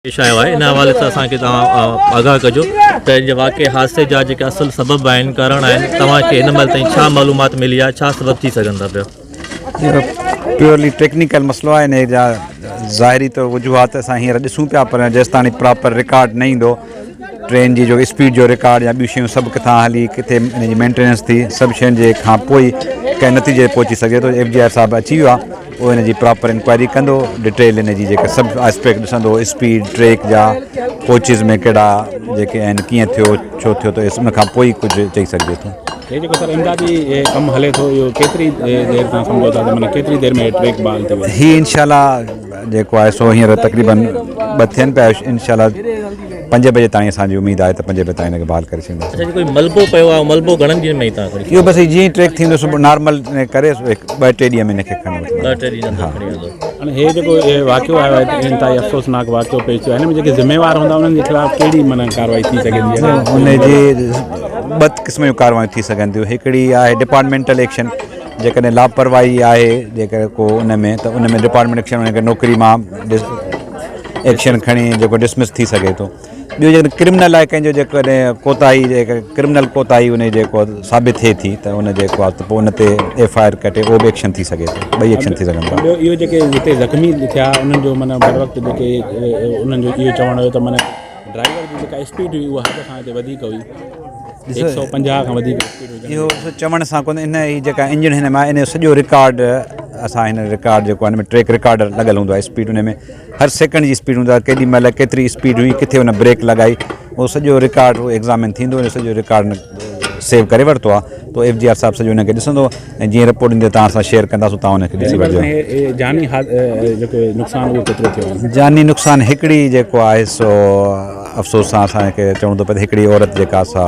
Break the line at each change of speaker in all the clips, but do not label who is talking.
पेश आयो आहे। इन हवाले सां असांखे तव्हां आगाह कजो त इन वाक़े हादसे जा जेके असुल सबब आहिनि कारण आहिनि तव्हांखे हिन महिल ताईं छा मालूमात मिली आहे, छा सबब थी सघनि था पिया?
प्योरली टेक्निकल मसलो आहे। इन जा ज़ाहिरी तो वजूहात असां हींअर ॾिसूं पिया, पर जेसि ताईं प्रॉपर रिकॉर्ड न ईंदो ट्रेन जी जो स्पीड जो रिकॉर्ड या ॿियूं शयूं सभु किथां हली किथे इन जी मेंटेनेंस थी सभु शयुनि जे खां पोइ कंहिं नतीजे पहुची सघे थो। FGR साहिबु अची वियो आहे, उहो इन जी प्रॉपर इंक्वायरी कंदो, डिटेल इन जी जेका सभु एस्पेक्ट ॾिसंदो, स्पीड ट्रैक जा कोचिस में कहिड़ा जेके आहिनि कीअं थियो छो थियो, त उन खां पोइ कुझु चई सघिजे थो।
ये जेको सर इमदादी कमु हले थो इहो केतिरी देरि तां सम्झो था त माना केतिरी देरि में ट्रैक बहाल थी वेंदो?
ही इंशाल्लाह जेको आहे सो हींअर तक़रीबन 2 थियनि पिया, इंशाल्लाह 5 बजे ताईं असांजी उमेदु आहे त 5 बजे ताईं हिनखे बहाल करे छॾींदासीं।
अच्छा, कोई मलबो पियो आहे, मलबो घणनि ॾींहंनि में ई तव्हां
इहो बसि जीअं ट्रैक थींदो सुबुह नॉर्मल करे 2-3 ॾींहं में हिनखे खणी वठंदा।
2-3 ॾींहं खणी वेंदो।
हाणे हे जेको वाक़ियो आयो आहे इंतिहाई अफ़सोसनाक वाक़ियो पेश थियो आहे, हिन में जेके ज़िम्मेवार हूंदा उन्हनि जे ख़िलाफ़ कहिड़ी माना कार्रवाई थी सघंदी आहे?
हुनजी 2 क़िस्म जूं कार्रवायूं थी सघनि थियूं। हिकिड़ी आहे डिपार्टमेंटल एक्शन, जेकॾहिं लापरवाही आहे जेकर को उन में त उन में डिपार्टमेंट एक्शन हुनखे नौकिरी मां एक्शन खणी जेको डिसमिस थी सघे थो। ॿियो जेकॾहिं क्रिमिनल आहे कंहिंजो जेकॾहिं कोताही क्रिमिनल कोताही उन जेको साबित थिए थी त उन जेको आहे त पोइ उन ते FIR कटे उहो बि एक्शन थी सघे थो, 2 एक्शन थी सघनि था।
ॿियो इहो जेके हिते ज़ख़्मी थिया उन्हनि जो माना बर वक़्तु जेके उन्हनि जो इहो चवणु हुयो त माना ड्राइवर जी जेका स्पीड हुई उहा हद खां हिते वधीक हुई, 150 खां वधीक स्पीड हुई।
इहो चवण सां कोन, इन जी जेका इंजन हिन में आहे इन जो सॼो रिकॉर्ड असां हिन रिकॉर्ड जेको आहे हिन में ट्रैक रिकॉर्डर लॻल हूंदो आहे। स्पीड उन में हर सेकंड जी स्पीड हूंदो आहे, केॾी महिल केतिरी स्पीड हुई, किथे हुन ब्रेक लॻाई, उहो सॼो रिकॉर्ड उहो एग्ज़ामिन थींदो, उन सॼो रिकॉर्ड सेव करे वरितो आहे। तो FGR साहिबु सॼो हुनखे ॾिसंदो ऐं जीअं रिपोर्ट ईंदे तव्हां सां शेयर कंदासीं, तव्हां हुनखे ॾिसी वठिजो।
जानी जेको नुक़सानु उहो केतिरो थियो?
जानी नुक़सानु हिकिड़ी जेको आहे सो अफ़सोस सां असांखे चवणो थो पए, हिकिड़ी औरत जेका सा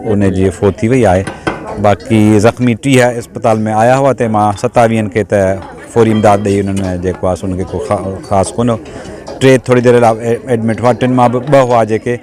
उन जी फोत थी वई आहे। बाक़ी ज़ख़्मी 30 अस्पताल में आया हुआ, तंहिंमां 27 खे त फौरी इमदाद ॾेई उन्हनि जेको आहे उनखे को ख़ासि कोन, 3 थोरी देरि लाइ एडमिट हुआ, 3 मां बि 2 हुआ जेके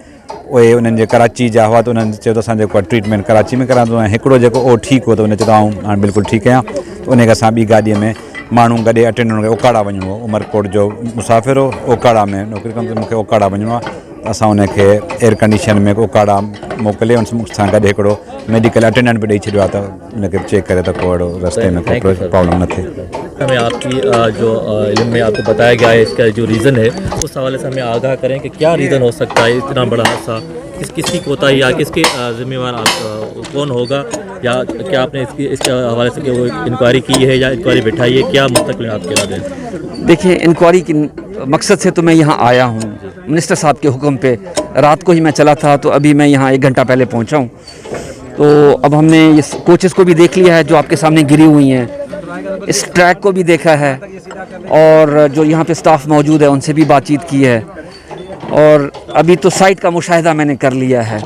उहे उन्हनि जे कराची जा हुआ, त उन्हनि चयो त असां जेको आहे ट्रीटमेंट कराची में कराईंदो, ऐं हिकिड़ो जेको उहो ठीकु हो त उन चयो त हाणे बिल्कुलु ठीकु आहियां। त उनखे असां ॿी गाॾीअ में माण्हू गॾे अटेंडेंट खे ओकाड़ा वञिणो हो, उमरकोट जो मुसाफ़िर हो, ओकाड़ा में नौकिरी कंदो, मूंखे ओकाड़ा वञिणो आहे, असां उनखे एयर कंडीशन में ओकाड़ा मोकिले उन सां गॾु हिकिड़ो मेडिकल अटेंडेंट बि ॾेई छॾियो आहे त उनखे चेक करे त को अहिड़ो रस्ते में को प्रॉब्लम न थिए।
हमें आपकी जो इल्म में आपको बताया गया है इसका जो रीज़न है उस हवाले से हमें आगाह करें कि क्या रीज़न हो सकता है इतना बड़ा हादसा, किसकी कोताही या किसके ज़िम्मेवार कौन होगा, या क्या आपने इसके हवाले से वो इंक्वायरी की है या इंक्वायरी बिठाई है, क्या मुस्तक़बिल आपके इरादे हैं?
देखिए, इंक्वायरी के मकसद से तो मैं यहाँ आया हूँ मिनिस्टर साहब के हुक्म पे। रात को ही मैं चला था, तो अभी मैं यहाँ 1 घंटा पहले पहुँचा हूँ। तो अब हमने ये कोचेस को भी देख लिया है जो आपके सामने गिरी हुई हैं, इस ट्रैक को भी देखा है, और जो यहाँ पे स्टाफ मौजूद है उनसे भी बातचीत की है, और अभी तो साइट का मुशाहिदा मैंने कर लिया है।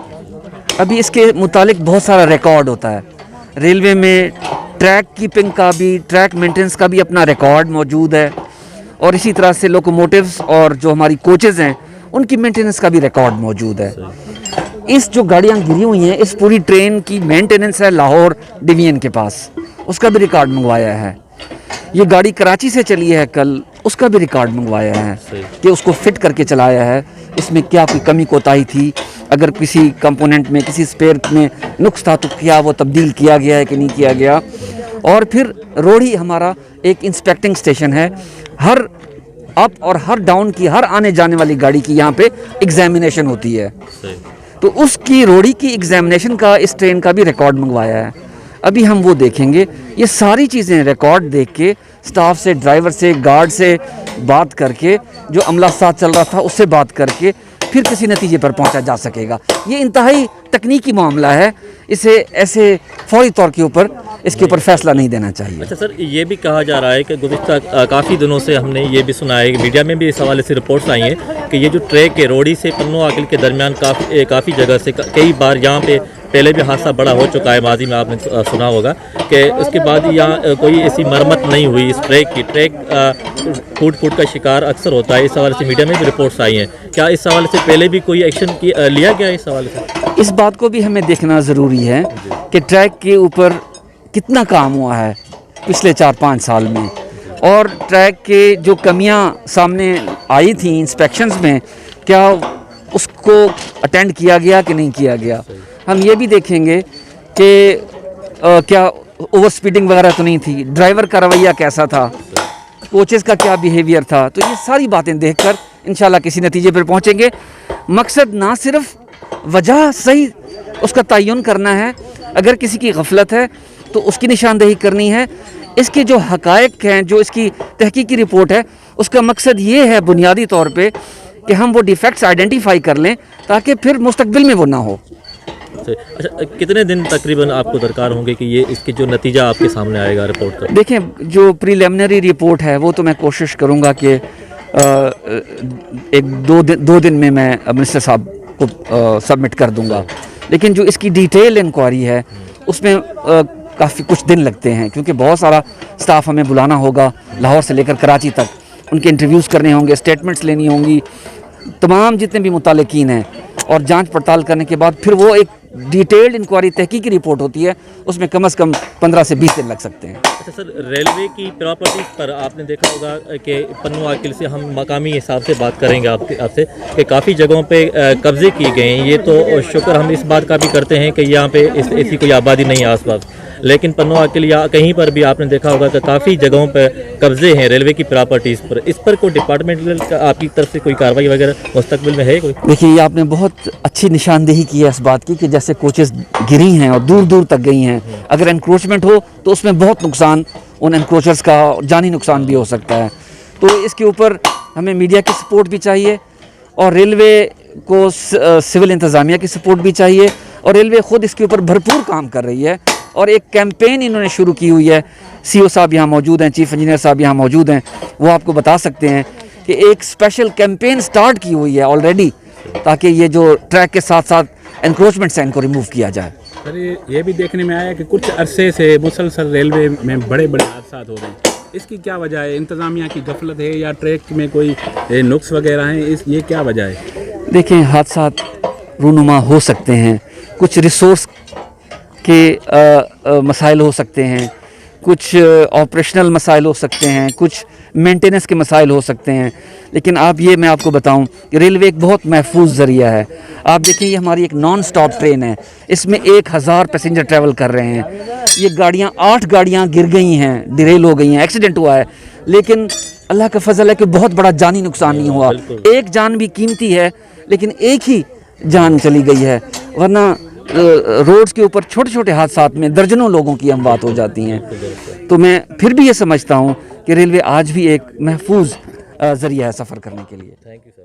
अभी इसके मुतालिक बहुत सारा रिकॉर्ड होता है। रेलवे में ट्रैक कीपिंग का भी, ट्रैक मेंटेनेंस का भी अपना रिकॉर्ड मौजूद है, और इसी तरह से लोकोमोटिव्स और जो हमारी कोचेज़ हैं उनकी मेंटेनेंस का भी रिकॉर्ड मौजूद है। इस जो गाड़ियाँ गिरी हुई हैं, इस पूरी ट्रेन की मेंटेनेंस है लाहौर डिवीजन के पास, उसका भी रिकॉर्ड मंगवाया है। ये गाड़ी कराची से चली है कल, उसका भी रिकॉर्ड मंगवाया है कि उसको फिट करके चलाया है, इसमें क्या कोई कमी कोताही थी, अगर किसी कंपोनेंट में किसी स्पेयर में नुक्स था तो क्या वो तब्दील किया गया है कि नहीं किया गया। और फिर रोड़ी हमारा एक इंस्पेक्टिंग स्टेशन है, हर अप और हर डाउन की, हर आने जाने वाली गाड़ी की यहाँ पे एग्जामिनेशन होती है, तो उसकी रोड़ी की एग्जामिनेशन का इस ट्रेन का भी रिकॉर्ड मंगवाया है। अभी हम वो देखेंगे, ये सारी चीज़ें रिकॉर्ड देख के स्टाफ से, ड्राइवर से, गार्ड से बात करके, जो अमला साथ चल रहा था उससे बात करके फिर किसी नतीजे पर पहुंचा जा सकेगा। ये इंतहाई तकनीकी मामला है, इसे ऐसे फौरी तौर के ऊपर इसके ऊपर फैसला नहीं देना चाहिए।
अच्छा सर, ये भी कहा जा रहा है कि गुज़िश्ता काफ़ी दिनों से हमने ये भी सुना है, मीडिया में भी इस हवाले से रिपोर्ट्स आई हैं कि ये जो ट्रैक है रोड़ी से पन्नो आकिल के दरमियान काफ़ी जगह से कई बार यहाँ पे पहले भी हादसा बड़ा हो चुका है, माजी में आपने सुना होगा कि उसके बाद यहाँ कोई ऐसी मरम्मत नहीं हुई इस ट्रैक की। ट्रैक फूट का शिकार अक्सर होता है, इस हवाले से मीडिया में भी रिपोर्ट्स आई हैं। क्या इस हवाले से पहले भी कोई एक्शन लिया गया है इस हवाले से?
इस बात को भी हमें देखना ज़रूरी है कि ट्रैक के ऊपर कितना काम हुआ है पिछले 4-5 साल में, और ट्रैक के जो कमियां सामने आई थी इंस्पेक्शंस में, क्या उसको अटेंड किया गया कि नहीं किया गया। हम ये भी देखेंगे कि क्या ओवर स्पीडिंग वगैरह तो नहीं थी, ड्राइवर का रवैया कैसा था, कोचेस का क्या बिहेवियर था। तो ये सारी बातें देखकर इंशाल्लाह किसी नतीजे पर पहुंचेंगे। मकसद ना सिर्फ वजह सही उसका तयन करना है, अगर किसी की गफलत है तो उसकी निशानदेही करनी है। इसके जो हकायक हैं, जो इसकी तहकीकी रिपोर्ट है, उसका मकसद ये है बुनियादी तौर पे कि हम वो डिफेक्ट्स आइडेंटिफाई कर लें ताकि फिर मुस्तकबिल में वो ना हो।
अच्छा, कितने दिन तकरीबन आपको दरकार होंगे कि ये इसकी जो नतीजा आपके सामने आएगा रिपोर्ट का?
देखें, जो प्रीलिमिनरी रिपोर्ट है वो तो मैं कोशिश करूँगा कि दो दिन में मैं मिनिस्टर साहब को सबमिट कर दूँगा, लेकिन जो इसकी डिटेल इंक्वायरी है उसमें काफ़ी कुछ दिन लगते हैं, क्योंकि बहुत सारा स्टाफ हमें बुलाना होगा लाहौर से लेकर कराची तक, उनके इंटरव्यूज़ करने होंगे, स्टेटमेंट्स लेनी होंगी, तमाम जितने भी मुतालिकीन हैं, और जांच पड़ताल करने के बाद फिर वो एक डिटेल्ड इंक्वायरी तहकीकी रिपोर्ट होती है, उसमें कम से कम 15 से 20 दिन लग सकते हैं।
अच्छा सर, रेलवे की प्रॉपर्टीज़ पर आपने देखा होगा कि पन्नू आकिल से हम मकामी हिसाब से बात करेंगे आपसे कि काफ़ी जगहों पे कब्ज़े किए गए हैं। ये तो शुक्र हम इस बात का भी करते हैं कि यहाँ पे ऐसी कोई आबादी नहीं है आसपास, लेकिन पन्नू आकिल या कहीं पर भी आपने देखा होगा कि काफ़ी जगहों पर कब्ज़े हैं रेलवे की प्रॉपर्टीज़ पर। इस पर कोई डिपार्टमेंटल आपकी तरफ से कोई कार्रवाई वगैरह मुस्तकबिल में है कोई?
देखिए, ये आपने बहुत अच्छी निशानदेही की है इस बात की कि जैसे कोचेस गिरी हैं और दूर दूर तक गई हैं, अगर एनक्रोचमेंट हो तो उसमें बहुत नुकसान, उन एनक्रोचर्स का जानी नुकसान भी हो सकता है। तो इसके ऊपर हमें मीडिया की सपोर्ट भी चाहिए, और रेलवे को सिविल इंतज़ामिया की सपोर्ट भी चाहिए, और रेलवे ख़ुद इसके ऊपर भरपूर काम कर रही है, और एक कैंपेन इन्होंने शुरू की हुई है। सीओ साहब यहाँ मौजूद हैं, चीफ इंजीनियर साहब यहाँ मौजूद हैं, वो आपको बता सकते हैं कि एक स्पेशल कैंपेन स्टार्ट की हुई है ऑलरेडी, ताकि ये जो ट्रैक के साथ साथ एनक्रोचमेंट से इनको रिमूव किया जाए।
सर, ये भी देखने में आया कि कुछ अरसे से मुसलसल रेलवे में बड़े बड़े हादसा हो रहे हैं, इसकी क्या वजह है? इंतज़ामिया की गफलत है या ट्रैक में कोई नुक्स वगैरह हैं? ये क्या वजह है?
देखें, हादसा रूनुमा हो सकते हैं, कुछ रिसोर्स के मसाइल हो सकते हैं, कुछ ऑपरेशनल मसाइल हो सकते हैं, कुछ मेंटेनेंस के मसाइल हो सकते हैं, लेकिन मैं आपको बताऊं कि रेलवे एक बहुत महफूज ज़रिया है। आप देखिए, ये हमारी एक नॉन स्टॉप ट्रेन है, इसमें 1000 पैसेंजर ट्रैवल कर रहे हैं। ये गाड़ियाँ 8 गाड़ियाँ गिर गई हैं, डिरेल हो गई हैं, एक्सीडेंट हुआ है, लेकिन अल्लाह का फजल है कि बहुत बड़ा जानी नुकसान नहीं हुआ। एक जान भी कीमती है, लेकिन एक ही जान चली गई है, वरना रोड्स के ऊपर छोटे छोटे हादसात में दर्जनों लोगों की अमवात हो जाती हैं। तो मैं फिर भी ये समझता हूँ कि रेलवे आज भी एक महफूज ज़रिया है सफ़र करने के लिए।
Thank you sir.